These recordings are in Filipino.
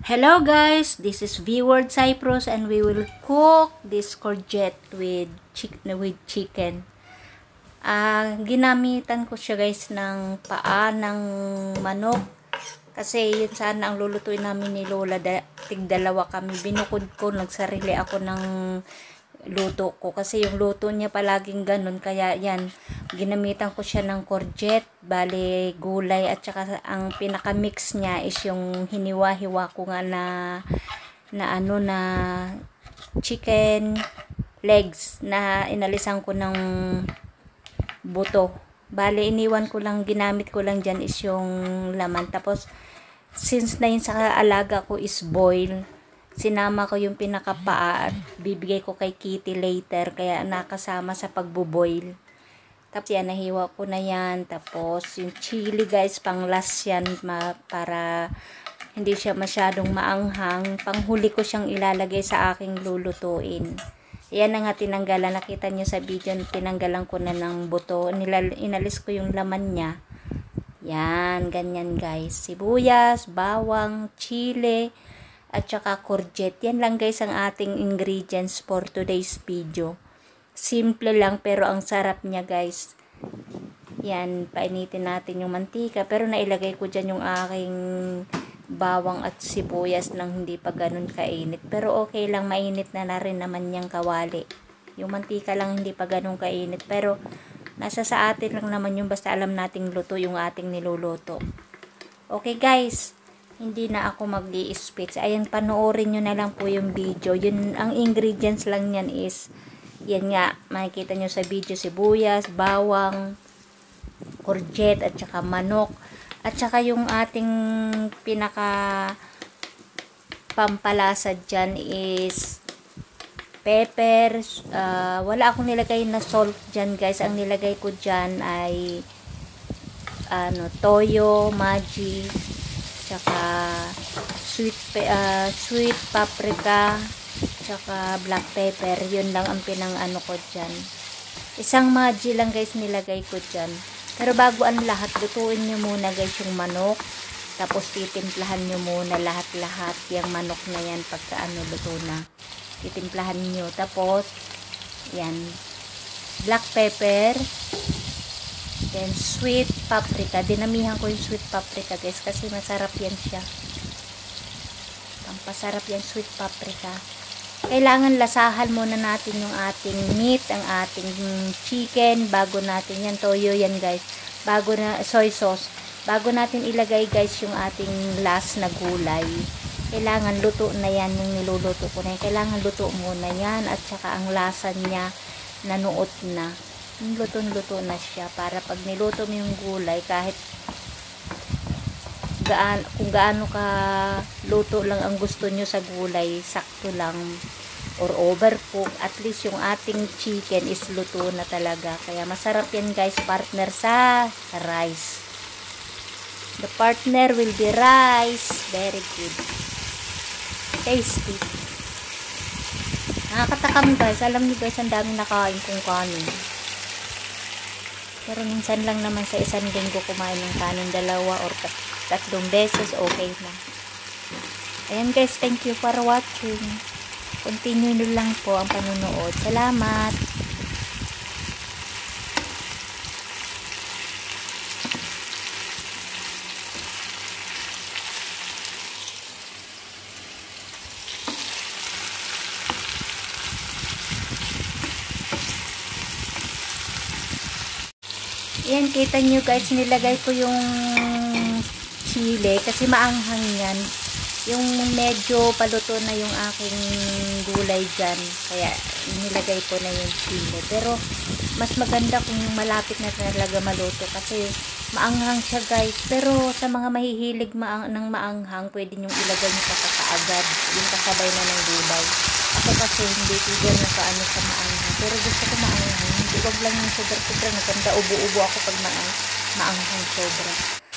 Hello guys, this is V-Word Cyprus and we will cook this courgette with chicken. Ginamitan ko siya guys ng paa ng manok kasi yun sana ang lulutuin namin ni Lola. Tig-dalawa kami, binukod ko, nagsarili ako ng luto ko kasi yung luto niya palaging ganun, kaya yan, ginamitan ko siya ng courgette, bale gulay, at saka ang pinaka mix niya is yung hiniwa-hiwa ko nga na chicken legs na inalisan ko ng buto. Bale iniwan ko lang, ginamit ko lang dyan is yung laman. Tapos since na yun sa alaga ko is boil, sinama ko yung pinakapaa at bibigay ko kay Kitty later, kaya nakasama sa pagbuboil. Tapos yan, nahiwa ko na yan. Tapos yung chili guys, pang last yan, para hindi siya masyadong maanghang. Panghuli ko siyang ilalagay sa aking lulutuin. Yan na nga, tinanggalan. Nakita nyo sa video, tinanggalan ko na ng buto. Inalis ko yung laman niya. Yan, ganyan guys. Sibuyas, bawang, chili, at saka courgette. Yan lang guys ang ating ingredients for today's video. Simple lang pero ang sarap niya guys. Yan, painitin natin yung mantika. Pero nailagay ko dyan yung aking bawang at sibuyas nang hindi pa ganun kainit. Pero okay lang, mainit na rin naman yung kawali. Yung mantika lang hindi pa ganun kainit. Pero nasa sa atin lang naman yung basta alam nating luto yung ating niluluto. Okay guys, hindi na ako mag-i-speech. Ayan, panoorin nyo na lang po yung video. Yun, ang ingredients lang yan is, yan nga, makikita nyo sa video, sibuyas, bawang, courgette, at saka manok. At saka yung ating pinaka pampalasa dyan is pepper. Wala akong nilagay na salt dyan guys. Ang nilagay ko dyan ay toyo, Maggi, tsaka sweet paprika, tsaka black pepper. Yun lang ang pinang ko dyan. Isang Maggi lang guys nilagay ko dyan. Pero bago ang lahat, lutuin nyo muna guys yung manok. Tapos titimplahan nyo muna lahat-lahat yung manok na yan pagka luto na. Titimplahan nyo. Tapos yan, black pepper, then sweet paprika. Dinamihan ko yung sweet paprika guys kasi masarap yan siya. Pampasarap yan sweet paprika. Kailangan lasahan muna natin yung ating meat, ang ating chicken, bago natin yan, toyo yan guys, bago na soy sauce, bago natin ilagay guys yung ating last na gulay. Kailangan luto na yan yung niluluto ko na yan. Kailangan luto muna yan, at saka ang lasa niya nanuot na. Luto-luto na siya para pag niluto mo yung gulay, kahit kung gaano ka luto lang ang gusto nyo sa gulay, sakto lang or overcook, at least yung ating chicken is luto na talaga. Kaya masarap yan guys, partner sa rice. The partner will be rice. Very good, tasty. Nakakatakam guys. Alam niyo guys, ang daming nakain kong kanin. Pero minsan lang naman sa isang linggo kumain ng kanin, 2 or 3 beses, okay na. Ayan guys, thank you for watching. Continue nyo lang po ang panunood. Salamat. Ayan, kita nyo guys, nilagay ko yung chili kasi maanghang yan. Yung medyo paluto na yung aking gulay dyan, kaya nilagay ko na yung chili. Pero mas maganda kung malapit na talaga maluto kasi maanghang siya guys. Pero sa mga mahihilig ng maanghang, pwede nyo ilagay nyo pa kaagad yung kasabay na ng gulay. Ako kasi hindi tigil na kaano sa maanghang, pero gusto ko maanghang. Hindi, wag lang yung sobra-sobra. Naganda ubo-ubo ako pag maanghang sobra.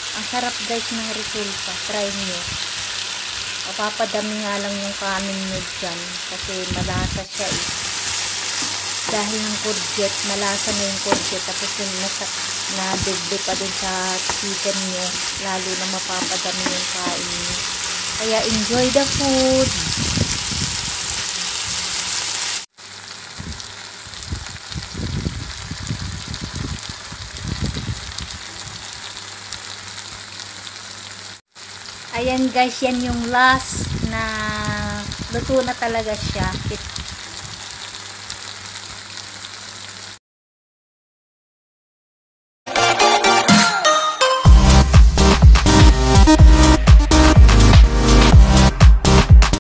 Ang sarap guys ng resulta. Try nyo. Papadami nga lang yung kanin nyo dyan kasi malasa siya eh. Dahil ng courgette, malasa na yung courgette. Tapos yung nadugbe pa dun sa chicken nyo, lalo na mapapadami yung kain nyo. Kaya enjoy the food. Ayan guys, yan yung last na luto na talaga siya.